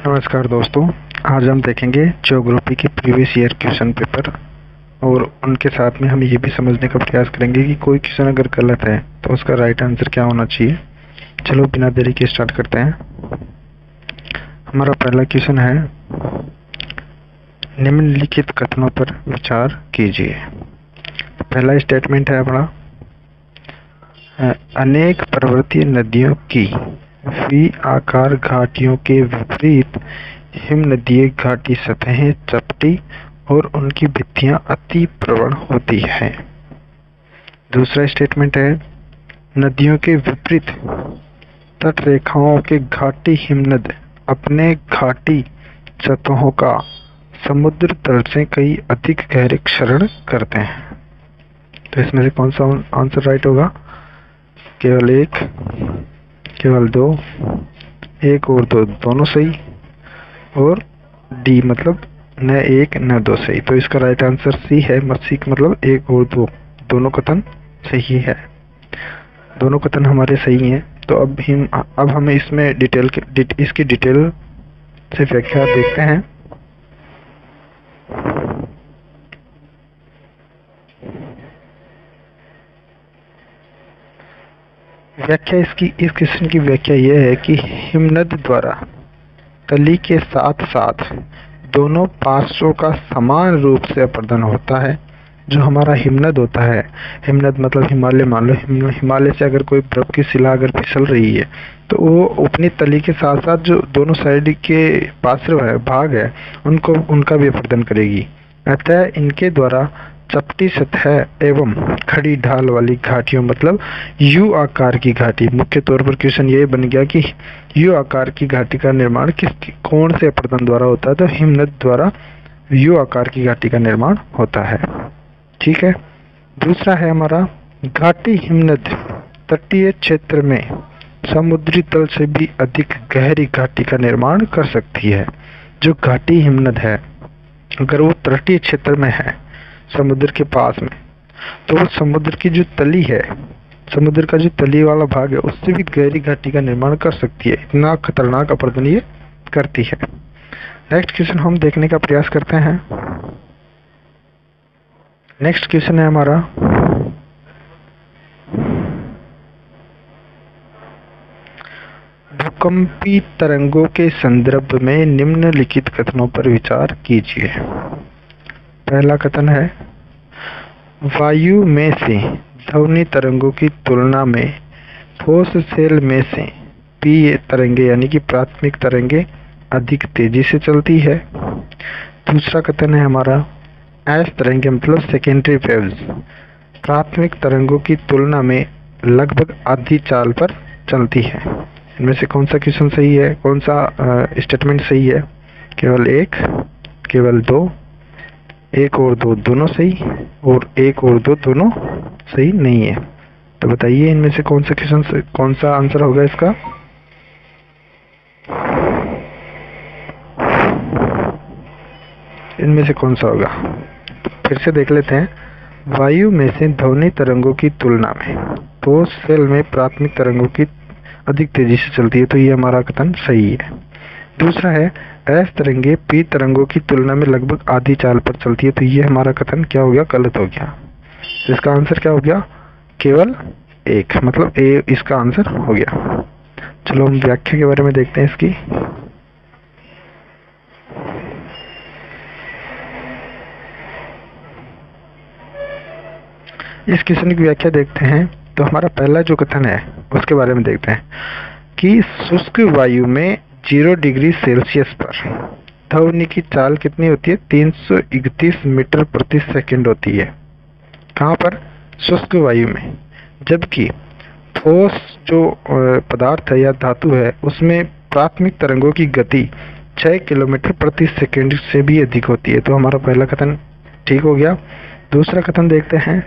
नमस्कार दोस्तों, आज हम देखेंगे ज्योग्राफी के प्रीवियस ईयर क्वेश्चन पेपर और उनके साथ में हम ये भी समझने का प्रयास करेंगे कि कोई क्वेश्चन अगर गलत है तो उसका राइट आंसर क्या होना चाहिए। चलो बिना देरी के स्टार्ट करते हैं। हमारा पहला क्वेश्चन है, निम्नलिखित कथनों पर विचार कीजिए। पहला स्टेटमेंट है अपना, अनेक पर्वतीय नदियों की वी आकार घाटियों के विपरीत हिमनदीय घाटी सतहें चपटी और उनकी भित्तियां अति प्रवण होती हैं। दूसरा स्टेटमेंट है, नदियों के विपरीत तट रेखाओं के घाटी हिमनद अपने घाटी सतहों का समुद्र तल से कई अधिक गहरे क्षरण करते हैं। तो इसमें से कौन सा आंसर राइट होगा? केवल एक, केवल दो, एक और दो दोनों सही, और डी मतलब न एक न दो सही। तो इसका राइट आंसर सी है, मसीक मतलब एक और दो दोनों कथन सही है। दोनों कथन हमारे सही हैं। तो अब हम इसमें इसकी डिटेल से व्याख्या देखते हैं। व्याख्या इस क्वेश्चन की व्याख्या यह है कि हिमनद द्वारा तली के साथ साथ दोनों पार्श्वों का समान रूप से अपर्दन होता है। जो हमारा हिमनद होता है, हिमनद मतलब हिमालय, मान लो हिमालय से अगर कोई बर्फ की शिला अगर फिसल रही है तो वो अपनी तली के साथ साथ जो दोनों साइड के पार्श्व है, भाग है, उनका भी अपर्दन करेगी। अतः इनके द्वारा चपटी सतह एवं खड़ी ढाल वाली घाटियों मतलब यू आकार की घाटी, मुख्य तौर पर क्वेश्चन ये बन गया कि यू आकार की घाटी का निर्माण कौन से अपर्दन द्वारा होता है? तो हिमनद द्वारा यू आकार की घाटी का निर्माण होता है। ठीक है। दूसरा है हमारा, घाटी हिमनद तटीय क्षेत्र में समुद्री तल से भी अधिक गहरी घाटी का निर्माण कर सकती है। जो घाटी हिमनद है अगर वो तटीय क्षेत्र में है, समुद्र के पास में, तो वो समुद्र की जो तली है, समुद्र का जो तली वाला भाग है, उससे भी गहरी घाटी का निर्माण कर सकती है। इतना खतरनाक अपर्दन ये करती है। नेक्स्ट क्वेश्चन हम देखने का प्रयास करते हैं। नेक्स्ट क्वेश्चन है हमारा, भूकंपी तरंगों के संदर्भ में निम्नलिखित कथनों पर विचार कीजिए। पहला कथन है, वायु में से ध्वनि तरंगों की तुलना में ठोस सेल में से पी तरंगे यानी कि प्राथमिक तरंगे अधिक तेजी से चलती है। दूसरा कथन है हमारा, एस तरंगे मतलब सेकेंडरी वेव्स प्राथमिक तरंगों की तुलना में लगभग आधी चाल पर चलती है। इनमें से कौन सा क्वेश्चन सही है, कौन सा स्टेटमेंट सही है? केवल एक, केवल दो, एक और दो दोनों सही, और एक और दो दोनों सही नहीं है। तो बताइए इनमें से कौन सा क्वेश्चन, कौन सा आंसर होगा इसका? इनमें से कौन सा होगा? तो फिर से देख लेते हैं। वायु में से ध्वनि तरंगों की तुलना में ठोस सेल में प्राथमिक तरंगों की अधिक तेजी से चलती है, तो ये हमारा कथन सही है। दूसरा है, एस तरंगे पी तरंगों की तुलना में लगभग आधी चाल पर चलती है, तो ये हमारा कथन क्या हो गया? गलत हो गया। इसका आंसर क्या हो गया? केवल एक, मतलब ए इसका आंसर हो गया। चलो हम व्याख्या के बारे में देखते हैं इसकी। इस क्वेश्चन की व्याख्या देखते हैं तो हमारा पहला जो कथन है उसके बारे में देखते हैं कि शुष्क वायु में 0 डिग्री सेल्सियस पर ध्वनि की चाल कितनी होती है? 331 मीटर प्रति सेकंड होती है। कहाँ पर? शुष्क वायु में। जबकि ठोस जो पदार्थ है या धातु है उसमें प्राथमिक तरंगों की गति 6 किलोमीटर प्रति सेकंड से भी अधिक होती है। तो हमारा पहला कथन ठीक हो गया। दूसरा कथन देखते हैं,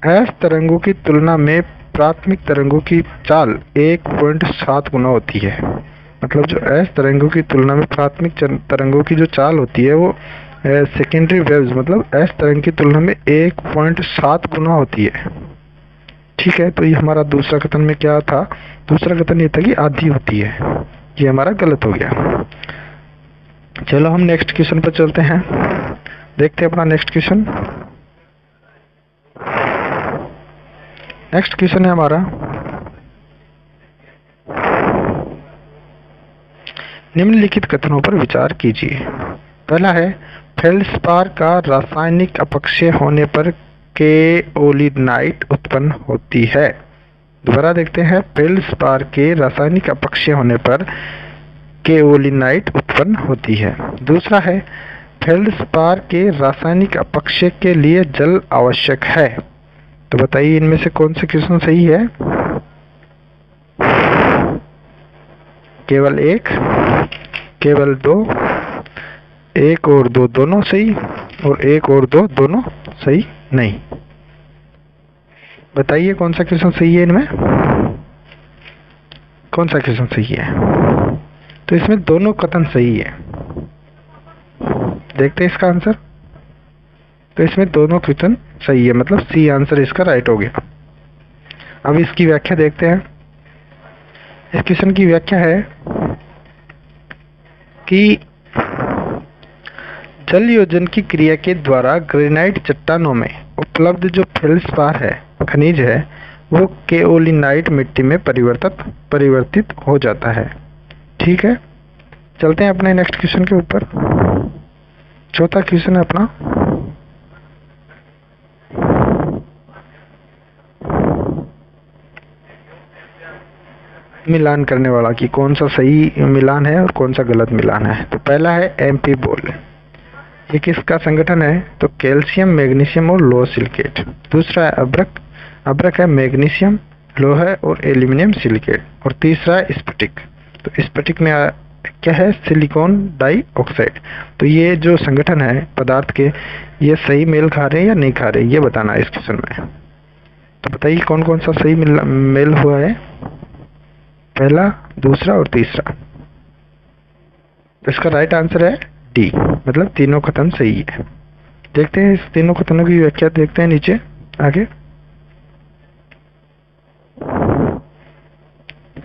एस तरंगों की तुलना में प्राथमिक तरंगों की चाल 1.7 गुना होती है। मतलब जो एस तरंगों की तुलना में प्राथमिक तरंगों की जो चाल होती है वो सेकेंडरी वेव्स मतलब एस तरंग की तुलना में 1.7 गुना होती है। ठीक है, तो ये हमारा दूसरा कथन में क्या था? दूसरा कथन ये था कि आधी होती है। ये हमारा गलत हो गया। चलो हम नेक्स्ट क्वेश्चन पर चलते हैं, देखते हैं अपना नेक्स्ट क्वेश्चन। नेक्स्ट क्वेश्चन है हमारा, निम्नलिखित कथनों पर विचार कीजिए। पहला है, फेल्ड्स्पार का रासायनिक अपक्षय होने पर केओलिनाइट उत्पन्न होती है। दोबारा देखते हैं, फेल्ड्स्पार के रासायनिक अपक्षय होने पर केओलिनाइट उत्पन्न होती है। दूसरा है, फेल्ड्स्पार के रासायनिक अपक्षय के लिए जल आवश्यक है। तो बताइए इनमें से कौन सा क्वेश्चन सही है? केवल एक, केवल दो, एक और दो दोनों सही, और एक और दो दोनों सही नहीं। बताइए कौन सा क्वेश्चन सही है इनमें? कौन सा क्वेश्चन सही है? तो इसमें दोनों कथन सही है। देखते हैं इसका आंसर। तो इसमें दोनों क्वेश्चन सही है, मतलब सी आंसर इसका राइट हो गया। अब इसकी व्याख्या देखते हैं। इस क्वेश्चन की व्याख्या है कि जल योजन की क्रिया के द्वारा ग्रेनाइट चट्टानों में उपलब्ध जो फेल्ड्स्पार है, खनिज है, वो केओलिनाइट मिट्टी में परिवर्तित हो जाता है। ठीक है, चलते हैं अपने नेक्स्ट क्वेश्चन के ऊपर। चौथा क्वेश्चन है अपना, मिलान करने वाला कि कौन सा सही मिलान है और कौन सा गलत मिलान है। तो पहला है एमपी बोल, ये किसका संगठन है? तो कैल्शियम, मैग्नीशियम और लोह सिलिकेट। दूसरा है अब्रक, अब्रक है मैग्नीशियम, लोह और एल्यूमिनियम सिलिकेट। और तीसरा है स्फटिक, तो स्फटिक में क्या है? Silicon dioxide. तो ये जो संगठन है पदार्थ के, ये सही मेल खा रहे हैं या नहीं खा रहे, ये बताना है इस क्वेश्चन में। तो बताइए कौन कौन सा सही मेल हुआ है? पहला, दूसरा और तीसरा। तो इसका राइट आंसर है डी, मतलब तीनों कथन सही है। देखते हैं इस तीनों कथनों की व्याख्या, देखते हैं नीचे आगे।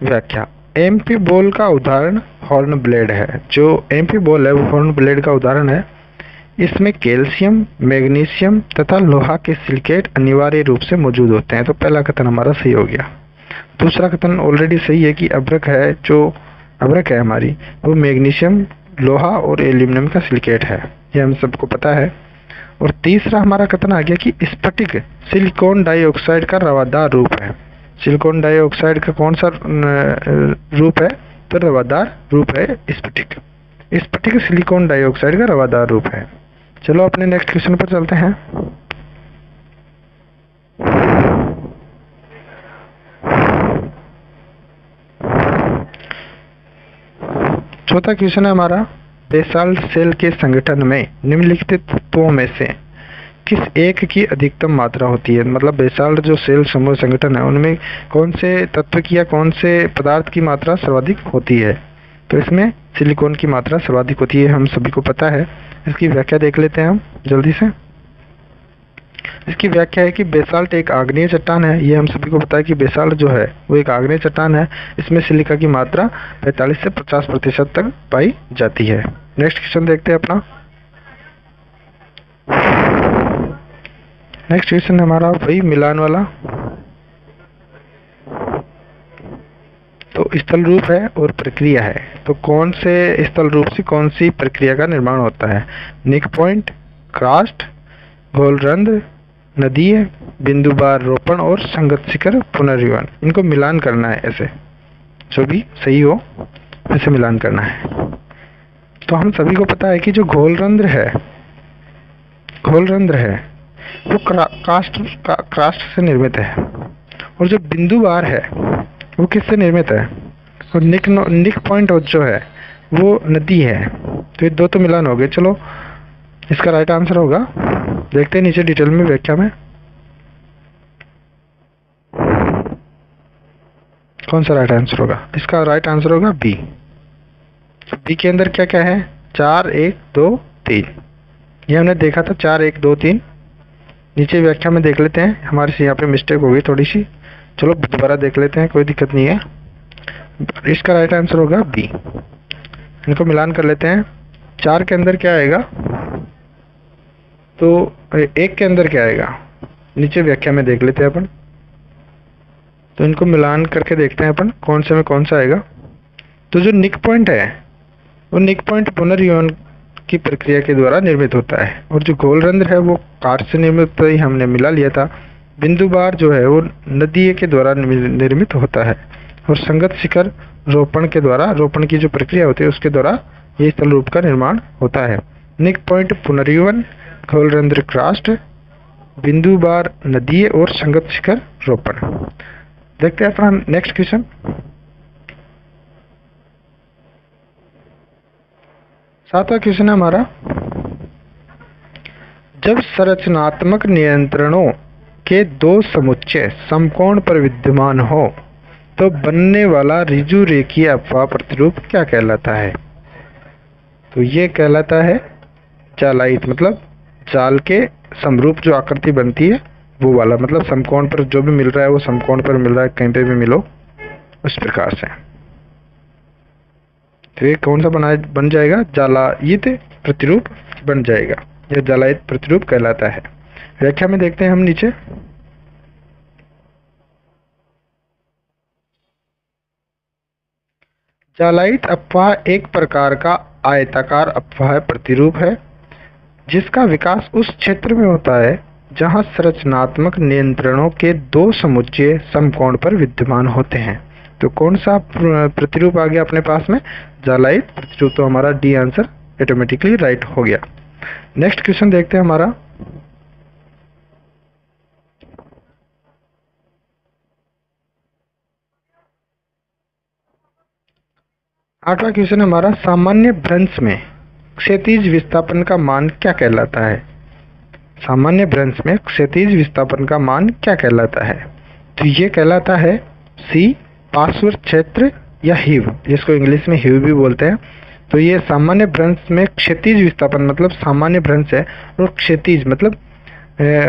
व्याख्या, एमपी बॉल का उदाहरण हॉर्न ब्लेड है। जो एमपी बॉल है वो हॉर्न ब्लेड का उदाहरण है। इसमें कैल्शियम, मैग्नीशियम तथा लोहा के सिलिकेट अनिवार्य रूप से मौजूद होते हैं। तो पहला कथन हमारा सही हो गया। दूसरा कथन ऑलरेडी सही है कि अब्रक है, जो अब्रक है हमारी, वो मैग्नीशियम, लोहा और एल्यूमिनियम का सिलिकेट है, ये हम सबको पता है। और तीसरा हमारा कथन आ गया कि स्फटिक सिलिकॉन डाइऑक्साइड का रवादार रूप है। सिलिकॉन डाइऑक्साइड का कौन सा रूप है? तो रवादार रूप है स्फटिक। स्फटिक सिलिकॉन डाइऑक्साइड का रवादार रूप है। चलो अपने नेक्स्ट क्वेश्चन पर चलते हैं। चौथा क्वेश्चन है हमारा, बेसाल्ट सेल के संगठन में निम्नलिखित तत्वों में से किस एक की अधिकतम मात्रा होती है? मतलब बेसाल्ट जो सेल समूह संगठन है उनमें कौन से तत्व की या कौन से पदार्थ की मात्रा सर्वाधिक होती है? तो इसमें सिलिकॉन की मात्रा सर्वाधिक होती है, हम सभी को पता है। इसकी व्याख्या देख लेते हैं हम जल्दी से। इसकी व्याख्या है कि बेसाल्ट एक आग्नेय चट्टान है। ये हम सभी को पता है कि बेसाल्ट जो है वो एक आग्नेय चट्टान है। इसमें सिलिका की मात्रा 45 से 50% तक पाई जाती है। नेक्स्ट क्वेश्चन देखते हैं अपना। नेक्स्ट क्वेश्चन हमारा वही मिलान वाला। तो स्थल रूप है और प्रक्रिया है। तो कौन से स्थल रूप से कौन सी प्रक्रिया का निर्माण होता है? निक पॉइंट, क्रास्ट, गोलरंध्र, नदीय, बिंदु बार रोपण और संगत शिखर पुनर्जीवन। इनको मिलान करना है, ऐसे जो भी सही हो ऐसे मिलान करना है। तो हम सभी को पता है कि जो गोलरंध्र है वो क्रास्ट से निर्मित है, और जो बिंदु बार है वो किससे निर्मित है? और निक पॉइंट जो है वो नदी है। तो ये दो तो मिलान हो गए। चलो इसका राइट आंसर होगा, देखते हैं नीचे डिटेल में व्याख्या में कौन सा राइट आंसर होगा। इसका राइट आंसर होगा बी। बी के अंदर क्या क्या है? 4, 1, 2, 3। ये हमने देखा था 4, 1, 2, 3। नीचे व्याख्या में देख लेते हैं, हमारे से यहाँ पे मिस्टेक हो गई थोड़ी सी। चलो दोबारा देख लेते हैं, कोई दिक्कत नहीं है। इसका राइट आंसर होगा बी। इनको मिलान कर लेते हैं। 4 के अंदर क्या आएगा, तो 1 के अंदर क्या आएगा, नीचे व्याख्या में देख लेते हैं अपन। तो इनको मिलान करके देखते हैं अपन कौन से में कौन सा आएगा। तो जो निक पॉइंट है वो निक पॉइंट पुनर्यौन की प्रक्रिया के द्वारा निर्मित होता है, और जो गोलरंध्र है वो कार्य से निर्मित ही हमने मिला लिया था। बिंदु बार जो है वो नदीय के द्वारा निर्मित होता है, और संगत शिखर रोपण के द्वारा, रोपण की जो प्रक्रिया होती है उसके द्वारा ये स्थल रूप का निर्माण होता है। निक पॉइंट पुनर्यौन, गोलरंध्र क्रास्ट, बिंदु बार नदीय और संगत शिखर रोपण। देखते हैं अपना नेक्स्ट क्वेश्चन। सातवां क्वेश्चन है हमारा, जब संरचनात्मक नियंत्रणों के 2 समुच्चय समकोण पर विद्यमान हो तो बनने वाला ऋजु रेखीय अपवाह प्रतिरूप क्या कहलाता है? तो ये कहलाता है जालाइत, मतलब जाल के समरूप जो आकृति बनती है वो वाला, मतलब समकोण पर जो भी मिल रहा है वो समकोण पर मिल रहा है, कहीं पे भी मिलो उस प्रकार से। तो ये कौन सा बन जाएगा, जालायित प्रतिरूप बन जाएगा, यह जालायित प्रतिरूप कहलाता है। व्याख्या में देखते हैं हम नीचे। जालायित अपवाह एक प्रकार का आयताकार अपवाह प्रतिरूप है जिसका विकास उस क्षेत्र में होता है जहां संरचनात्मक नियंत्रणों के 2 समुच्चय समकोण पर विद्यमान होते हैं। तो कौन सा प्रतिरूप आ गया अपने पास में, जालायित प्रतिरूप। तो हमारा डी आंसर ऑटोमेटिकली राइट हो गया। नेक्स्ट क्वेश्चन देखते हैं हमारा, आठवां क्वेश्चन हमारा, सामान्य भ्रंश में क्षैतिज विस्थापन का मान क्या कहलाता है? सामान्य भ्रंश में क्षैतिज विस्थापन का मान क्या कहलाता है? तो ये कहलाता है सी, पार्श्व क्षेत्र या हीव, जिसको इंग्लिश में हीव भी बोलते हैं। तो ये सामान्य भ्रंश में क्षैतिज विस्थापन मतलब सामान्य भ्रंश है, और क्षैतिज मतलब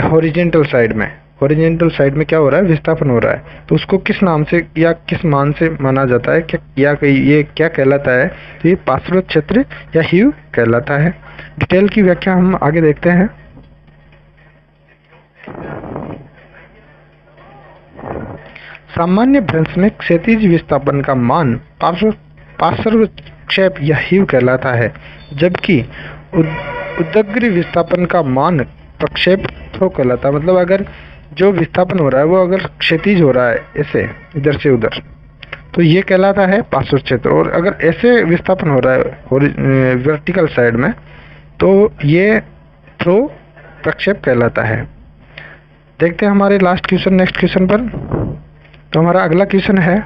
हॉरिजेंटल साइड में, हॉरिजेंटल साइड में क्या हो रहा है, विस्थापन हो रहा है। तो उसको किस नाम से या किस मान से माना जाता है, या ये क्या कहलाता है? तो ये पार्श्व क्षेत्र या हीव कहलाता है। डिटेल की व्याख्या हम आगे देखते हैं। सामान्य भ्रंश में क्षैतिज विस्थापन का मान पार्श्व क्षेप या हीव कहलाता है, जबकि उदग्र विस्थापन का मान प्रक्षेप थ्रो कहलाता है। मतलब अगर जो विस्थापन हो रहा है वो अगर क्षैतिज हो रहा है ऐसे इधर से उधर, तो ये कहलाता है पार्श्व क्षेत्र, और अगर ऐसे विस्थापन हो रहा है वर्टिकल साइड में तो ये थ्रो प्रक्षेप कहलाता है। देखते हैं हमारे लास्ट क्वेश्चन, नेक्स्ट क्वेश्चन पर। तो हमारा अगला क्वेश्चन है,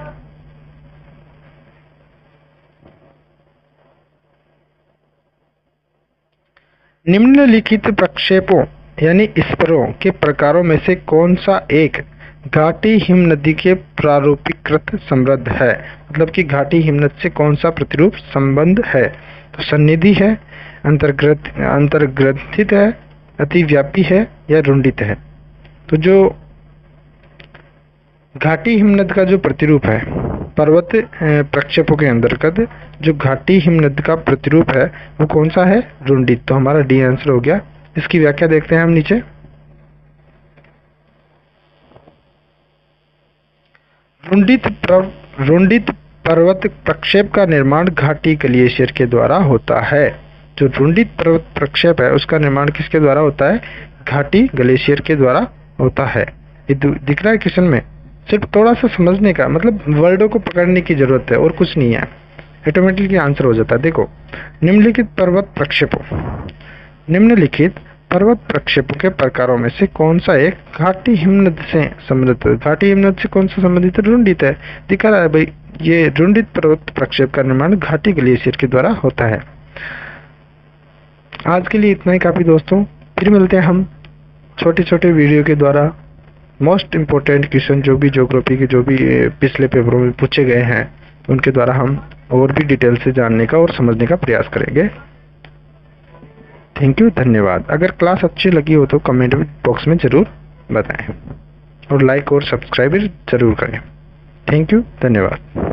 निम्नलिखित प्रक्षेपों यानी स्परों के प्रकारों में से कौन सा एक घाटी हिमनदी के प्रारूपीकृत संबंध है? मतलब कि घाटी हिमनद से कौन सा प्रतिरूप संबंध है? तो सन्निधि है, अंतर्ग्रंथित है, अतिव्यापी है या रुंडित है? तो जो घाटी हिमनद का जो प्रतिरूप है, पर्वत प्रक्षेपों के अंतर्गत जो घाटी हिमनद का प्रतिरूप है वो कौन सा है? रुंडित। तो हमारा डी आंसर हो गया। इसकी व्याख्या देखते हैं हम नीचे। रुंडित पर्वत प्रक्षेप का निर्माण घाटी ग्लेशियर के द्वारा होता है। जो रुंडित पर्वत प्रक्षेप है उसका निर्माण किसके द्वारा होता है? घाटी ग्लेशियर के द्वारा होता है। ये दिख रहा है क्वेश्चन में, सिर्फ थोड़ा सा समझने का, मतलब वर्डों को पकड़ने की जरूरत है और कुछ नहीं है, ऑटोमेटिकली आंसर हो जाता है। देखो, निम्नलिखित पर्वत प्रक्षेपों के प्रकारों में से कौन सा एक घाटी हिमनद से संबंधित है? घाटी हिमनद से कौन सा संबंधित है? रुंडित है। दिखा रहा है भाई, ये रुंडित पर्वत प्रक्षेप का निर्माण घाटी ग्लेशियर के द्वारा होता है। आज के लिए इतना ही काफी दोस्तों, फिर मिलते हैं हम छोटे छोटे वीडियो के द्वारा। मोस्ट इम्पोर्टेंट क्वेश्चन जो भी ज्योग्राफी के जो भी पिछले पेपरों में पूछे गए हैं उनके द्वारा हम और भी डिटेल से जानने का और समझने का प्रयास करेंगे। थैंक यू, धन्यवाद। अगर क्लास अच्छी लगी हो तो कमेंट बॉक्स में ज़रूर बताएं और लाइक और सब्सक्राइब जरूर करें। थैंक यू, धन्यवाद।